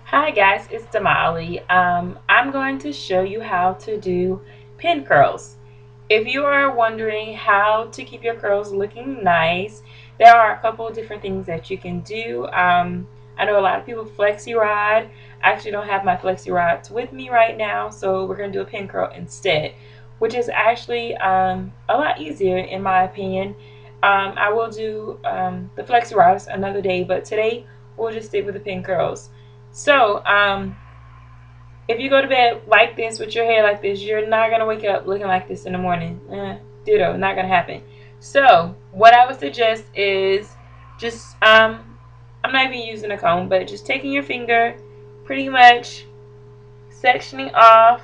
Hi guys, it's Damali. I'm going to show you how to do pin curls. If you are wondering how to keep your curls looking nice, there are a couple of different things that you can do. I know a lot of people flexi rod. I actually don't have my flexi rods with me right now, so we're going to do a pin curl instead, which is actually a lot easier in my opinion. I will do the flexi rods another day, but today we'll just stick with the pin curls. So, if you go to bed like this with your hair like this, you're not gonna wake up looking like this in the morning. Ditto, not gonna happen. So, what I would suggest is just I'm not even using a comb, but just taking your finger, pretty much sectioning off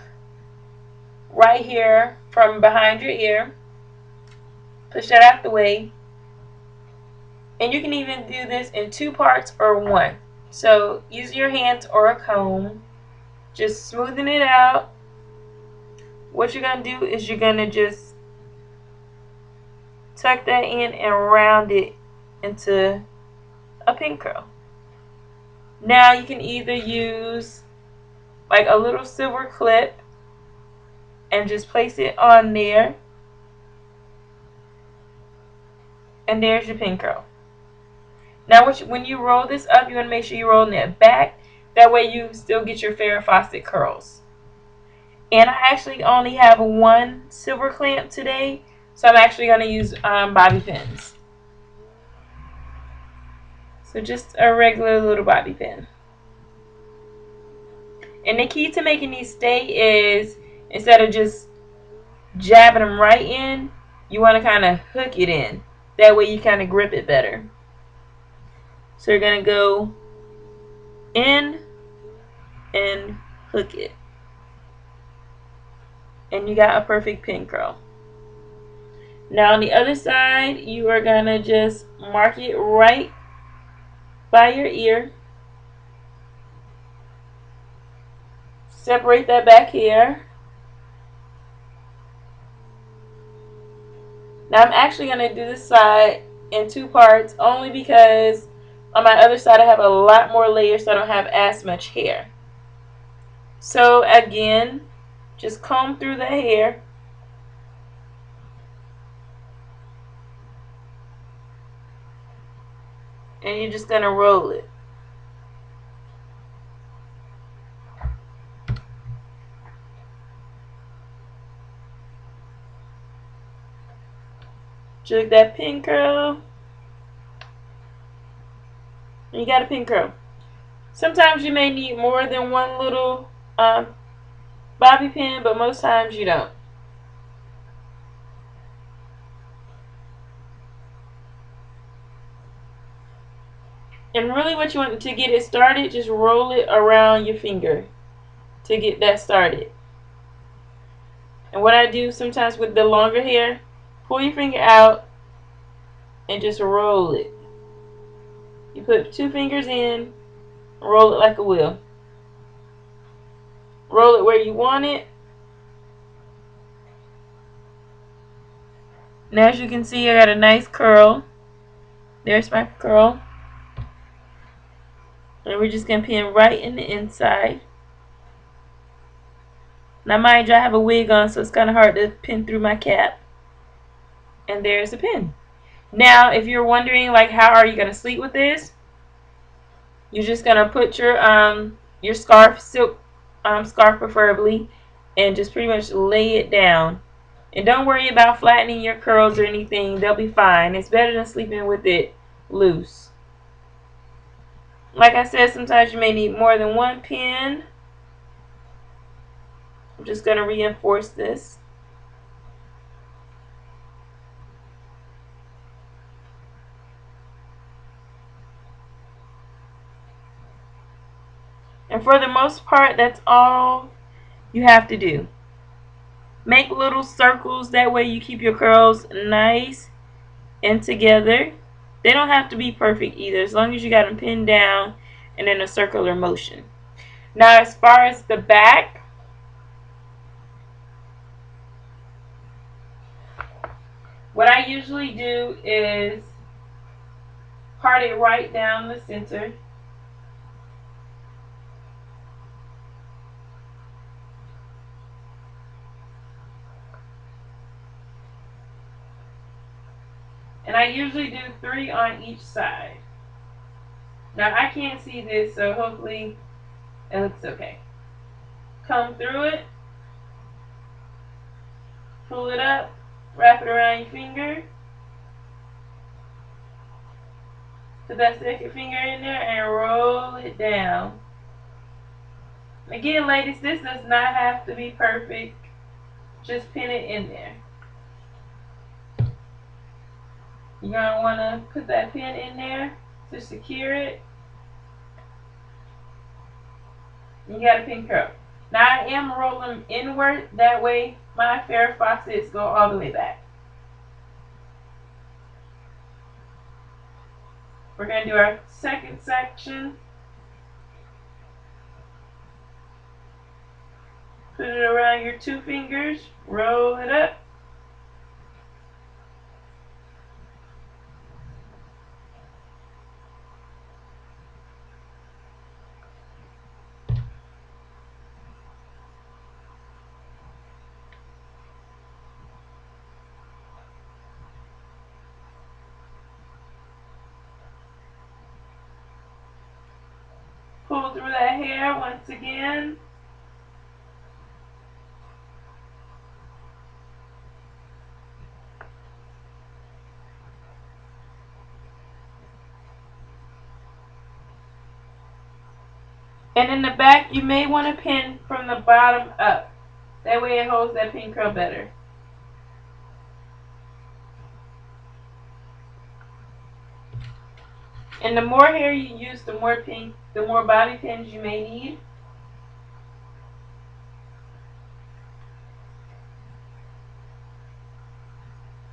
right here from behind your ear. Push that out the way, and you can even do this in two parts or one. So, use your hands or a comb, just smoothing it out. What you're going to do is you're going to just tuck that in and round it into a pin curl. Now you can either use like a little silver clip and just place it on there, and there's your pin curl. Now when you roll this up, you want to make sure you're rolling it back. That way you still get your Farrah Fawcett curls. And I actually only have one silver clamp today, so I'm actually going to use bobby pins. So just a regular little bobby pin. And the key to making these stay is, instead of just jabbing them right in, you want to kind of hook it in. That way you kind of grip it better. So you're going to go in and hook it. And you got a perfect pin curl. Now on the other side, you are going to just mark it right by your ear. Separate that back hair. Now I'm actually going to do this side in two parts, only because on my other side I have a lot more layers, so I don't have as much hair. So again, just comb through the hair. And you're just going to roll it. Jig that pin curl. And you got a pin curl. Sometimes you may need more than one little bobby pin, but most times you don't. And really what you want to get it started, just roll it around your finger to get that started. And what I do sometimes with the longer hair, pull your finger out and just roll it. You put two fingers in, roll it like a wheel. Roll it where you want it. Now as you can see, I got a nice curl. There's my curl. And we're just going to pin right in the inside. Now mind you, I have a wig on, so it's kind of hard to pin through my cap. And there's the pin. Now, if you're wondering, like, how are you going to sleep with this? You're just going to put your scarf, silk scarf preferably, and just pretty much lay it down. And don't worry about flattening your curls or anything. They'll be fine. It's better than sleeping with it loose. Like I said, sometimes you may need more than one pin. I'm just going to reinforce this. And for the most part, that's all you have to do. Make little circles, that way you keep your curls nice and together. They don't have to be perfect either, as long as you got them pinned down and in a circular motion. Now as far as the back, what I usually do is part it right down the center. And I usually do 3 on each side. Now I can't see this, so hopefully it looks okay. Comb through it, pull it up, wrap it around your finger, put that second finger in there and roll it down. Again, ladies, this does not have to be perfect. Just pin it in there. You're going to want to put that pin in there to secure it. You got a pin curl. Now I am rolling inward, that way my Farrah Fawcett's go all the way back. We're going to do our second section. Put it around your 2 fingers, roll it up. Pull through that hair once again. And in the back, you may want to pin from the bottom up. That way it holds that pin curl better. And the more hair you use, the more bobby pins you may need.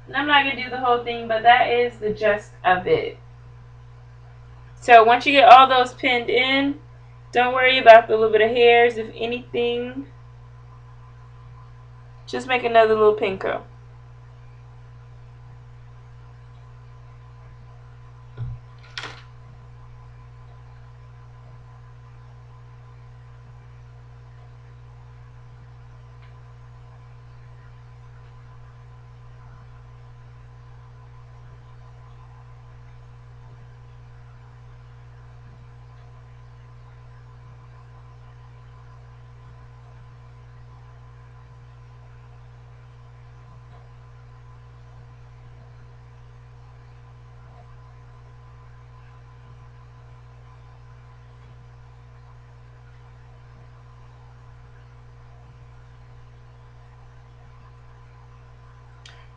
And I'm not going to do the whole thing, but that is the gist of it. So once you get all those pinned in, don't worry about the little bit of hairs. If anything, just make another little pin curl.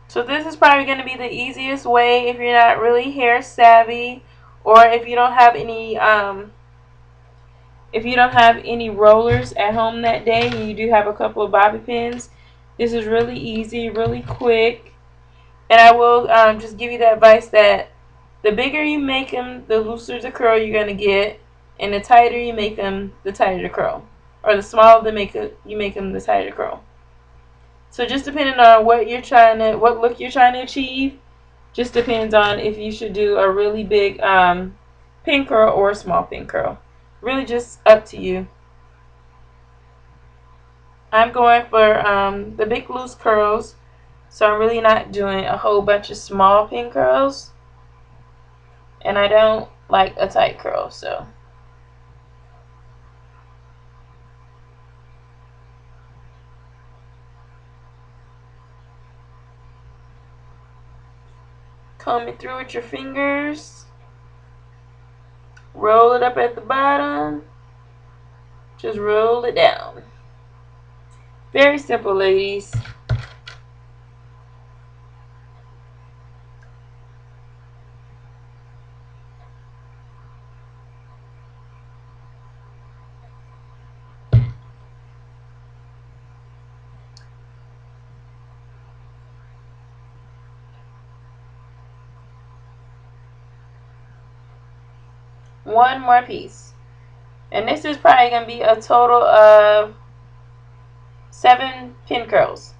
So this is probably going to be the easiest way if you're not really hair savvy, or if you don't have any rollers at home that day and you do have a couple of bobby pins. This is really easy, really quick. And I will just give you the advice that the bigger you make them, the looser the curl you're going to get, and the tighter you make them, the tighter the curl. Or the smaller you make them, the tighter the curl. So just depending on what look you're trying to achieve, just depends on if you should do a really big pin curl or a small pin curl. Really just up to you. I'm going for the big loose curls, so I'm really not doing a whole bunch of small pin curls. And I don't like a tight curl, so. Comb it through with your fingers. Roll it up at the bottom. Just roll it down. Very simple, ladies. One more piece. And this is probably going to be a total of 7 pin curls.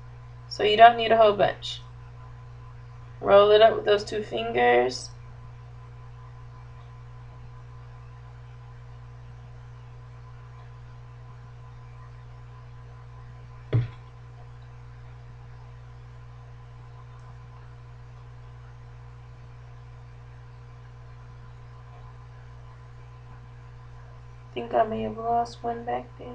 So you don't need a whole bunch. Roll it up with those 2 fingers. think I may have lost one back there.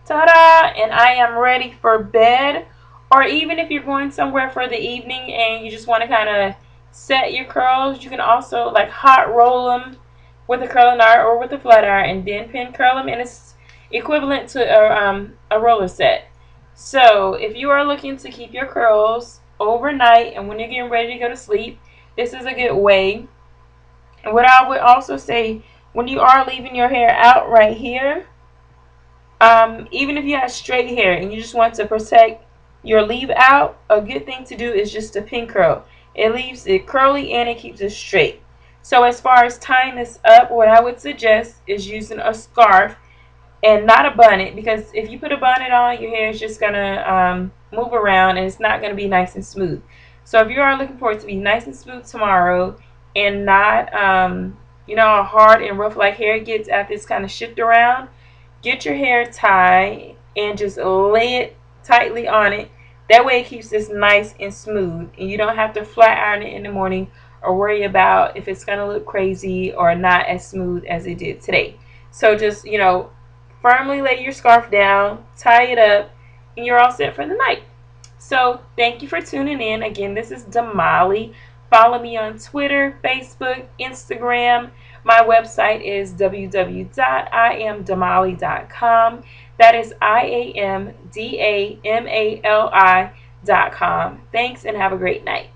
Ta-da! And I am ready for bed. Or even if you're going somewhere for the evening and you just want to kind of set your curls, you can also like hot roll them with a curling iron or with a flat iron and then pin curl them, and it's equivalent to a roller set. So if you are looking to keep your curls overnight and when you're getting ready to go to sleep, this is a good way. And what I would also say, when you are leaving your hair out right here, even if you have straight hair and you just want to protect your leave out, a good thing to do is just a pin curl. It leaves it curly and it keeps it straight. So as far as tying this up, what I would suggest is using a scarf and not a bonnet, because if you put a bonnet on, your hair is just gonna move around and it's not gonna be nice and smooth. So if you are looking for it to be nice and smooth tomorrow and not hard and rough like hair gets after it's kind of shift around, get your hair tied and just lay it tightly on it. That way it keeps this nice and smooth, and you don't have to flat iron it in the morning or worry about if it's going to look crazy or not as smooth as it did today. So just, firmly lay your scarf down, tie it up, and you're all set for the night. So thank you for tuning in. Again, this is Damali. Follow me on Twitter, Facebook, Instagram. My website is www.iamdamali.com. That is IAMDAMALI.com. Thanks and have a great night.